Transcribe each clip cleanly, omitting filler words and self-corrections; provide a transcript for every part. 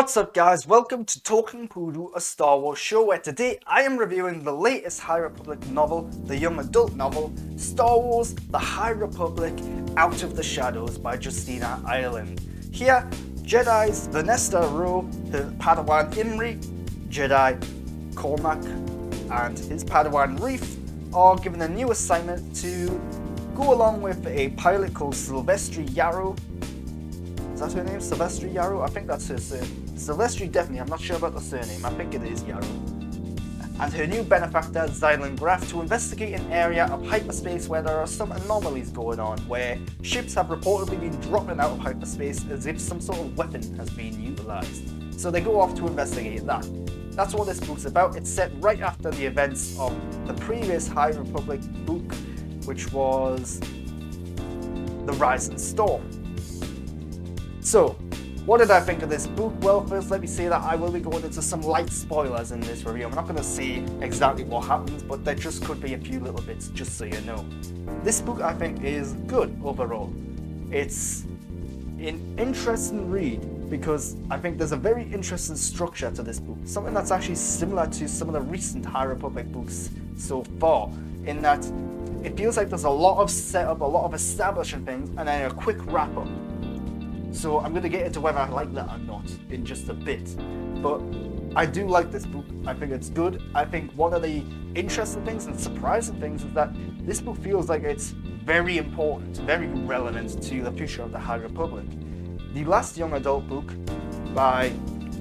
What's up guys, welcome to Talking Poodle, a Star Wars show where today I am reviewing the latest High Republic novel, the young adult novel, Star Wars The High Republic Out of the Shadows by Justina Ireland. Here, Jedi's Vanessa Rowe, her Padawan Imri, Jedi Cormac and his Padawan Reef are given a new assignment to go along with a pilot called Silvestri Yarrow. Is that her name? Silvestri Yarrow? I think that's her surname. Silvestri definitely, I'm not sure about the surname, I think it is Yarrow. And her new benefactor, Zylan Graf, to investigate an area of hyperspace where there are some anomalies going on, where ships have reportedly been dropping out of hyperspace as if some sort of weapon has been utilised. So they go off to investigate that. That's what this book's about. It's set right after the events of the previous High Republic book, which was The Rising Storm. So, what did I think of this book? Well, first let me say that I will be going into some light spoilers in this review. I'm not going to say exactly what happens, but there just could be a few little bits, just so you know. This book I think is good overall. It's an interesting read because I think there's a very interesting structure to this book. Something that's actually similar to some of the recent High Republic books so far, in that it feels like there's a lot of setup, a lot of establishing things, and then a quick wrap up. So I'm going to get into whether I like that or not in just a bit. But I do like this book. I think it's good. I think one of the interesting things and surprising things is that this book feels like it's very important, very relevant to the future of the High Republic. The last young adult book by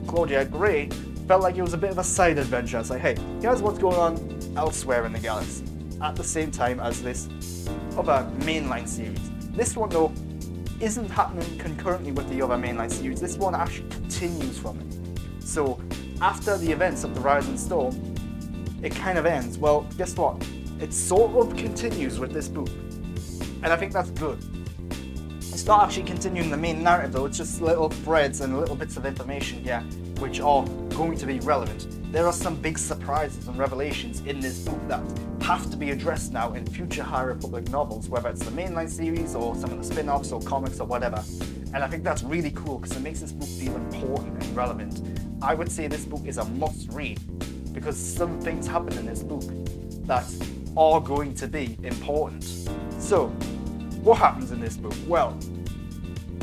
Claudia Gray felt like it was a bit of a side adventure. It's like, hey, here's what's going on elsewhere in the galaxy at the same time as this other mainline series. This one though isn't happening concurrently with the other mainline series. This one actually continues from it. So after the events of The Rising Storm, it kind of ends. Well, guess what? It sort of continues with this book. And I think that's good. It's not actually continuing the main narrative though, it's just little threads and little bits of information here which are going to be relevant. There are some big surprises and revelations in this book that have to be addressed now in future High Republic novels, whether it's the mainline series or some of the spin-offs or comics or whatever. And I think that's really cool because it makes this book feel important and relevant. I would say this book is a must-read because some things happen in this book that are going to be important. So, what happens in this book? Well,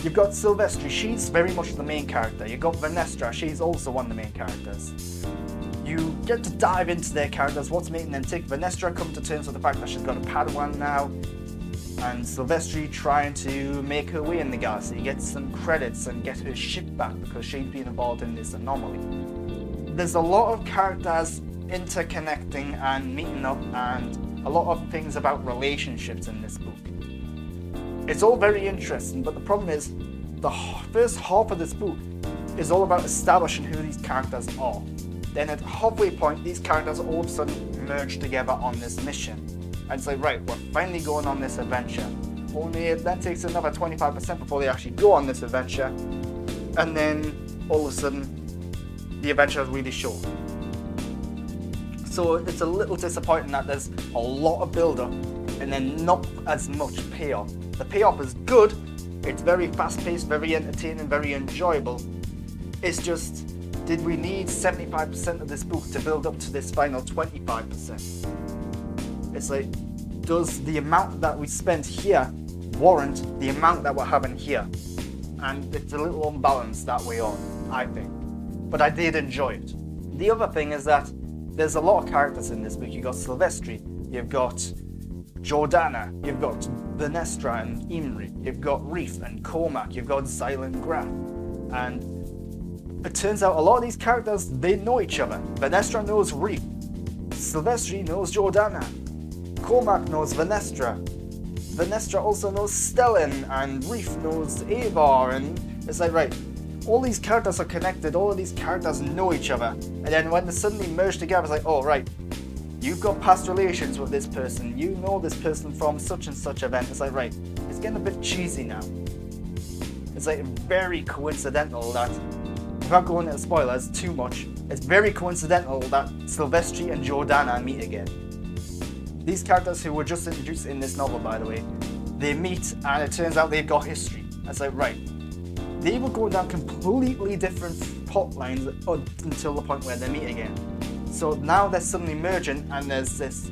you've got Silvestri, she's very much the main character. You've got Vanessa, she's also one of the main characters. You get to dive into their characters, what's making them tick. Vanessa come to terms with the fact that she's got a Padawan now, and Silvestri trying to make her way in the galaxy, get some credits and get her ship back because she's been involved in this anomaly. There's a lot of characters interconnecting and meeting up, and a lot of things about relationships in this book. It's all very interesting, but the problem is the first half of this book is all about establishing who these characters are. Then at halfway point, these characters all of a sudden merge together on this mission. And it's like, right, we're finally going on this adventure. Only it then takes another 25% before they actually go on this adventure. And then all of a sudden, the adventure is really short. So it's a little disappointing that there's a lot of build-up and then not as much payoff. The payoff is good, it's very fast-paced, very entertaining, very enjoyable. It's just, did we need 75% of this book to build up to this final 25%? It's like, does the amount that we spent here warrant the amount that we're having here? And it's a little unbalanced that way on, I think. But I did enjoy it. The other thing is that there's a lot of characters in this book. You've got Silvestri, you've got Jordana, you've got Vanessa and Imri, you've got Reef and Cormac, you've got Zylan Graf. And it turns out a lot of these characters, they know each other. Vanessa knows Reef, Silvestri knows Jordana, Cormac knows Vanessa, Vanessa also knows Stellan, and Reef knows Avar, and it's like, right, all these characters are connected, all of these characters know each other, and then when they suddenly merge together, it's like, oh right, you've got past relations with this person, you know this person from such and such event. It's like, right, it's getting a bit cheesy now. It's like very coincidental that, without going into spoilers too much, it's very coincidental that Silvestri and Jordana meet again. These characters who were just introduced in this novel, by the way, they meet and it turns out they've got history. It's like, right, they were going down completely different plot lines until the point where they meet again. So now they're suddenly merging and there's this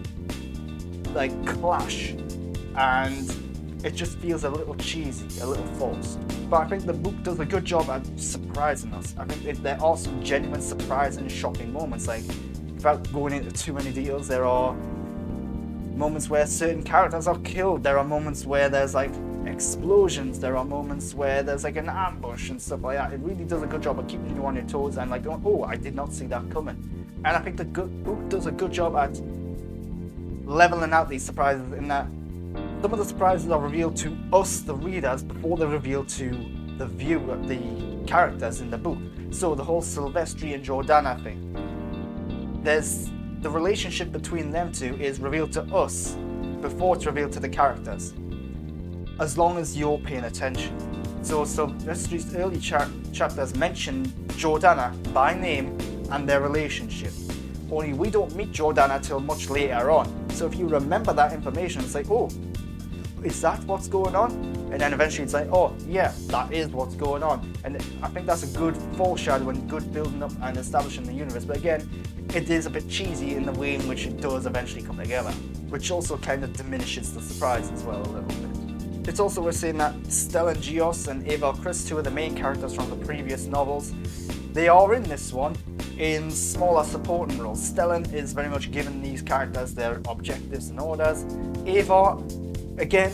like clash, and it just feels a little cheesy, a little forced. But I think the book does a good job at surprising us. I think there are some genuine surprise and shocking moments. Like, without going into too many details, there are moments where certain characters are killed. There are moments where there's like explosions. There are moments where there's like an ambush and stuff like that. It really does a good job of keeping you on your toes and like going, oh, I did not see that coming. And I think the book does a good job at leveling out these surprises in that some of the surprises are revealed to us, the readers, before they're revealed to the viewer, the characters in the book. So the whole Silvestri and Jordana thing, there's the relationship between them two is revealed to us before it's revealed to the characters, as long as you're paying attention. So Silvestri's early chapters mention Jordana by name and their relationship. Only we don't meet Jordana till much later on. So if you remember that information, it's like, oh, is that what's going on? And then eventually it's like, oh yeah, that is what's going on. And I think that's a good foreshadowing, good building up and establishing the universe. But again, it is a bit cheesy in the way in which it does eventually come together, which also kind of diminishes the surprise as well a little bit. It's also worth saying that Stellan Gios and Eivor Chris, two of the main characters from the previous novels, they are in this one in smaller supporting roles. Stellan is very much giving these characters their objectives and orders. Eivor, again,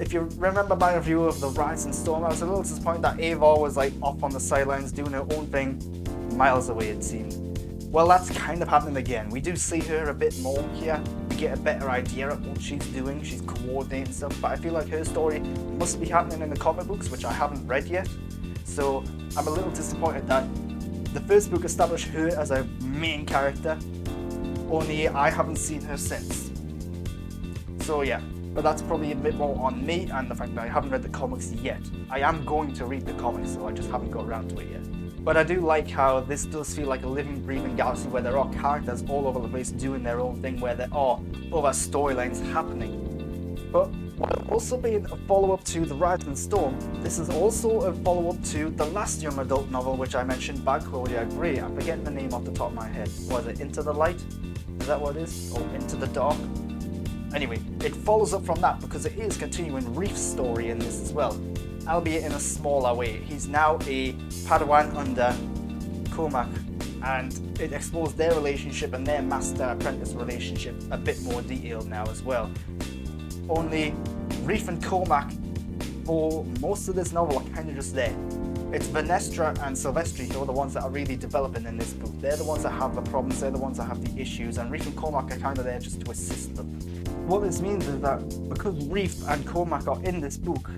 if you remember my review of The Rise and Storm, I was a little disappointed that Eivor was like off on the sidelines doing her own thing, miles away it seemed. Well, that's kind of happening again. We do see her a bit more here. We get a better idea of what she's doing. She's coordinating stuff, but I feel like her story must be happening in the comic books, which I haven't read yet. So I'm a little disappointed that the first book established her as a main character, only I haven't seen her since. So yeah, but that's probably a bit more on me and the fact that I haven't read the comics yet. I am going to read the comics, so I just haven't got around to it yet. But I do like how this does feel like a living, breathing galaxy where there are characters all over the place doing their own thing, where there are other storylines happening. But while also being a follow-up to The Rise and Storm, this is also a follow-up to the last young adult novel which I mentioned by Claudia Gray. I'm forgetting the name off the top of my head. Was it Into the Light? Is that what it is? Or Into the Dark? Anyway, it follows up from that because it is continuing Reef's story in this as well, albeit in a smaller way. He's now a Padawan under Cormac, and it explores their relationship and their master-apprentice relationship a bit more detailed now as well. Only Reef and Cormac, for most of this novel, are kind of just there. It's Venestra and Silvestri who are the ones that are really developing in this book. They're the ones that have the problems, they're the ones that have the issues, and Reef and Cormac are kind of there just to assist them. What this means is that because Reef and Cormac are in this book,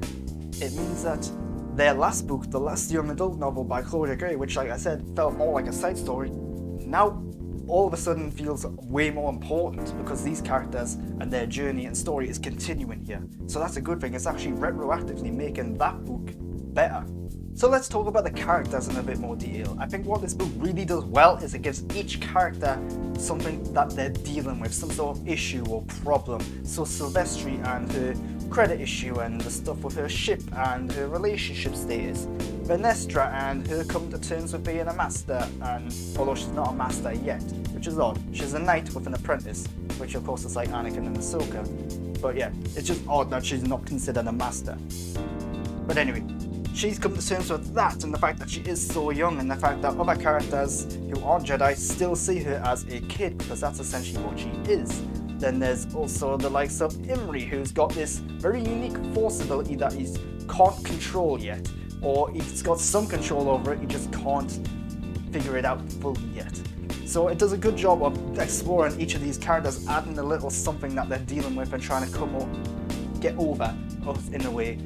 it means that their last book, the last young adult novel by Claudia Gray, which like I said felt more like a side story, now all of a sudden feels way more important because these characters and their journey and story is continuing here. So that's a good thing. It's actually retroactively making that book better. So let's talk about the characters in a bit more detail. I think what this book really does well is it gives each character something that they're dealing with, some sort of issue or problem. So Silvestri and her credit issue and the stuff with her ship and her relationship status. Venestra and her coming to terms with being a master, and although she's not a master yet, which is odd. She's a knight with an apprentice, which of course is like Anakin and Ahsoka. But yeah, it's just odd that she's not considered a master. But anyway, she's come to terms with that and the fact that she is so young, and the fact that other characters who aren't Jedi still see her as a kid, because that's essentially what she is. Then there's also the likes of Imri, who's got this very unique force ability that he can't control yet, or he's got some control over it, he just can't figure it out fully yet. So it does a good job of exploring each of these characters, adding a little something that they're dealing with and trying to get over in a way,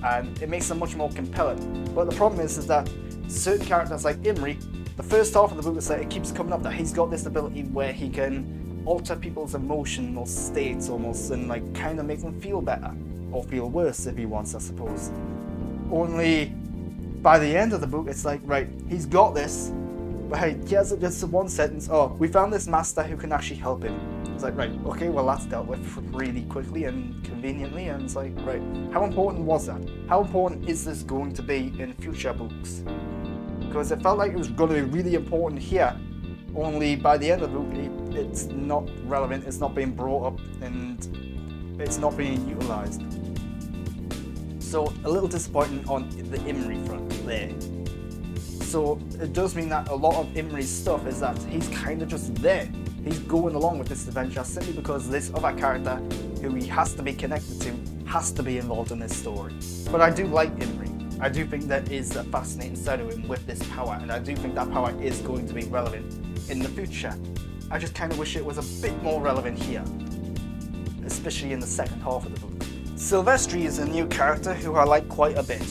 and it makes them much more compelling. But the problem is that certain characters like Imri, the first half of the book is that it keeps coming up that he's got this ability where he can alter people's emotional states almost, and like kind of make them feel better or feel worse if he wants, I suppose. Only by the end of the book it's like, right, he's got this, but hey, he has just one sentence, oh, we found this master who can actually help him. It's like, right, okay, well that's dealt with really quickly and conveniently, and it's like, right, how important was that? How important is this going to be in future books? because it felt like it was going to be really important here, only by the end of the book it's not relevant, it's not being brought up, and it's not being utilised. So a little disappointing on the Imri front there. So it does mean that a lot of Imri's stuff is that he's kind of just there. He's going along with this adventure simply because this other character who he has to be connected to has to be involved in this story. But I do like Imri. I do think that is a fascinating side of him with this power, and I do think that power is going to be relevant in the future. I just kind of wish it was a bit more relevant here, especially in the second half of the book. Silvestri is a new character who I like quite a bit.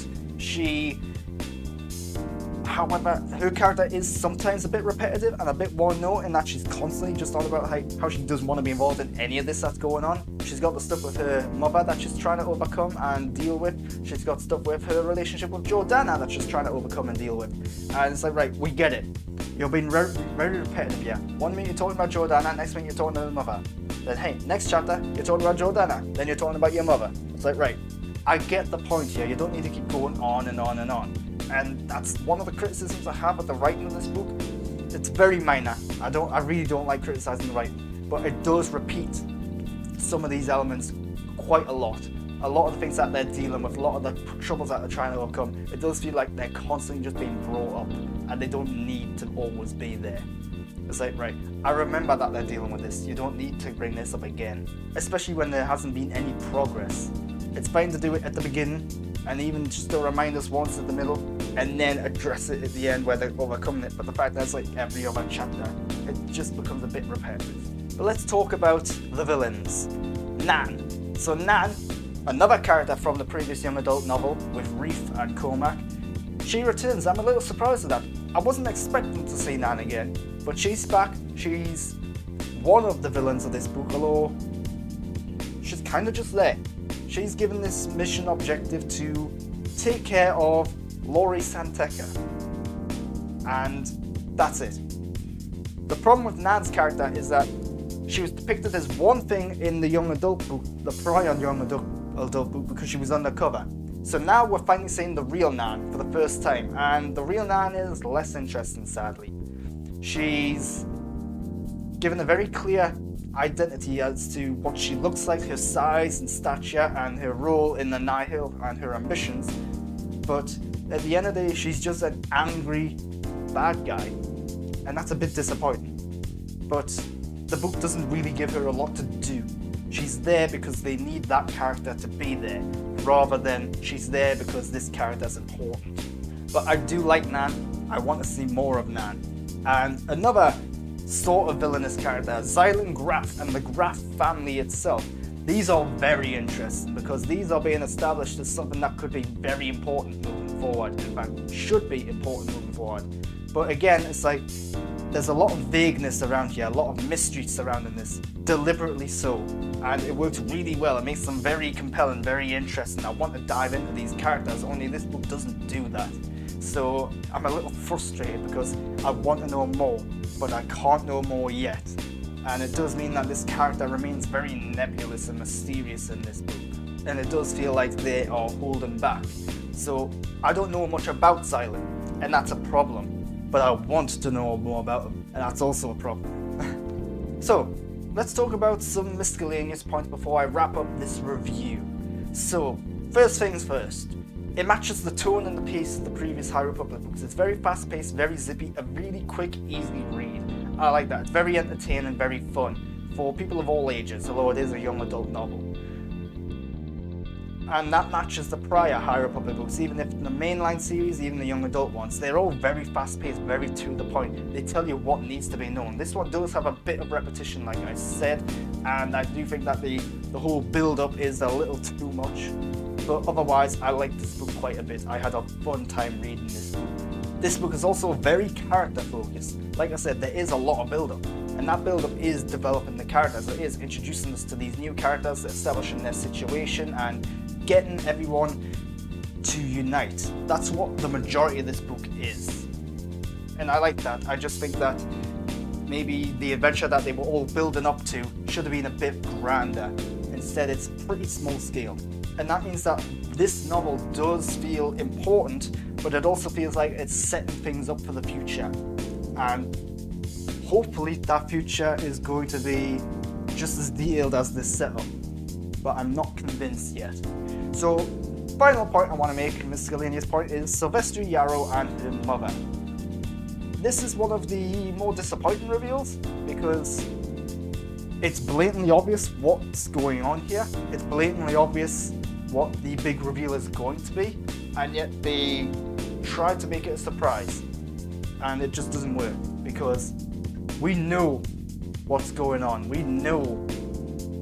However, her character is sometimes a bit repetitive and a bit one-note in that she's constantly just on about how she doesn't want to be involved in any of this that's going on. She's got the stuff with her mother that she's trying to overcome and deal with. She's got stuff with her relationship with Jordana that she's trying to overcome and deal with. And it's like, right, we get it. You're being very, very repetitive here. 1 minute you're talking about Jordana, next minute you're talking about her mother. Then hey, next chapter you're talking about Jordana, then you're talking about your mother. It's like, right, I get the point here. You don't need to keep going on and on and on. And that's one of the criticisms I have of the writing of this book. It's very minor. I really don't like criticizing the writing, but it does repeat some of these elements quite a lot. A lot of the things that they're dealing with, a lot of the troubles that they're trying to overcome, it does feel like they're constantly just being brought up and they don't need to always be there. It's like, right, I remember that they're dealing with this. You don't need to bring this up again, especially when there hasn't been any progress. It's fine to do it at the beginning and even just to remind us once at the middle and then address it at the end where they're overcoming it. But the fact that it's like every other chapter, it just becomes a bit repetitive. But let's talk about the villains. Nan. So Nan, another character from the previous young adult novel with Reef and Cormac, she returns. I'm a little surprised at that. I wasn't expecting to see Nan again, but she's back. She's one of the villains of this book, although she's kind of just there. She's given this mission objective to take care of Laurie Santeca, and that's it. The problem with Nan's character is that she was depicted as one thing in the young adult book, the prior young adult book, because she was undercover. So now we're finally seeing the real Nan for the first time, and the real Nan is less interesting, sadly. She's given a very clear identity as to what she looks like, her size and stature, and her role in the Nihil and her ambitions. But at the end of the day, she's just an angry bad guy, and that's a bit disappointing. But the book doesn't really give her a lot to do. She's there because they need that character to be there, rather than she's there because this character's important. But I do like Nan. I want to see more of Nan. And another sort of villainous character, Xylan Graf and the Graf family itself. These are very interesting because these are being established as something that could be very important moving forward. In fact, should be important moving forward. But again, it's like there's a lot of vagueness around here, a lot of mystery surrounding this, deliberately so. And it works really well. It makes them very compelling, very interesting. I want to dive into these characters, only this book doesn't do that. So I'm a little frustrated because I want to know more, but I can't know more yet. And it does mean that this character remains very nebulous and mysterious in this book. And it does feel like they are holding back. So I don't know much about Xylan, and that's a problem. But I want to know more about him, and that's also a problem. So let's talk about some miscellaneous points before I wrap up this review. So first things first. It matches the tone and the pace of the previous High Republic books. It's very fast-paced, very zippy, a really quick, easy read. I like that. It's very entertaining, very fun for people of all ages, although it is a young adult novel. And that matches the prior High Republic books, even if the mainline series, even the young adult ones, they're all very fast-paced, very to the point. They tell you what needs to be known. This one does have a bit of repetition, like I said, and I do think that the whole build-up is a little too much. But otherwise, I like this book quite a bit. I had a fun time reading this book. This book is also very character focused. Like I said, there is a lot of build-up, and that build-up is developing the characters. It is introducing us to these new characters, establishing their situation, and getting everyone to unite. That's what the majority of this book is. And I like that. I just think that maybe the adventure that they were all building up to should have been a bit grander. Instead, it's pretty small scale. And that means that this novel does feel important, but it also feels like it's setting things up for the future. And hopefully that future is going to be just as detailed as this setup, but I'm not convinced yet. So, final point I want to make, miscellaneous point, is Sylvester Yarrow and her mother. This is one of the more disappointing reveals because it's blatantly obvious what's going on here. It's blatantly obvious what the big reveal is going to be, and yet they try to make it a surprise, and it just doesn't work because we know what's going on. We know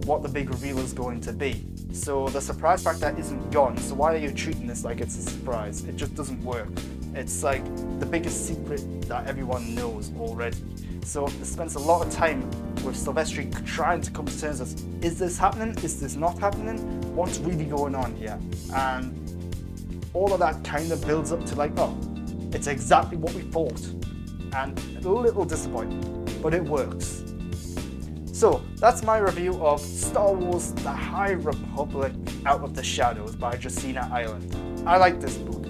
what the big reveal is going to be. So the surprise factor isn't gone. So why are you treating this like it's a surprise? It just doesn't work. It's like the biggest secret that everyone knows already. So it spends a lot of time with Sylvester trying to come to terms with, is this happening? Is this not happening? What's really going on here? And all of that kind of builds up to like, oh, it's exactly what we thought. And a little disappointing, but it works. So that's my review of Star Wars The High Republic Out of the Shadows by Justina Ireland. I like this book.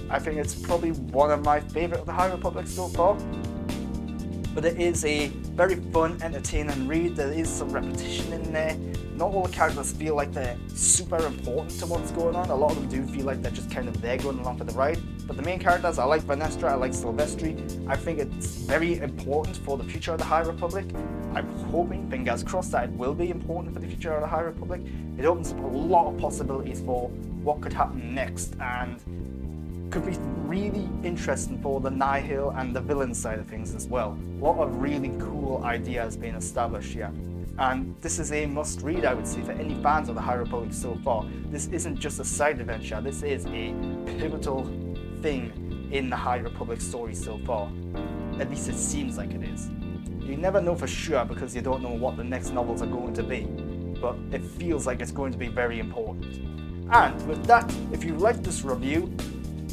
I think it's probably one of my favourite of the High Republic so far. But it is a very fun, entertaining read. There is some repetition in there. Not all the characters feel like they're super important to what's going on. A lot of them do feel like they're just kind of there going along for the ride. But the main characters, I like Vanessa, I like Sylvester. I think it's very important for the future of the High Republic. I'm hoping, fingers crossed, that it will be important for the future of the High Republic. It opens up a lot of possibilities for what could happen next, and could be really interesting for the Nihil and the villain side of things as well. A lot of really cool ideas being established here. And this is a must read, I would say, for any fans of the High Republic so far. This isn't just a side adventure, this is a pivotal thing in the High Republic story so far. At least it seems like it is. You never know for sure because you don't know what the next novels are going to be, but it feels like it's going to be very important. And with that, if you liked this review,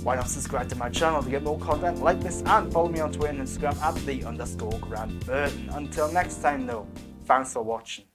why not subscribe to my channel to get more content like this, and follow me on Twitter and Instagram at @the_Grant Burton. Until next time though, thanks for watching.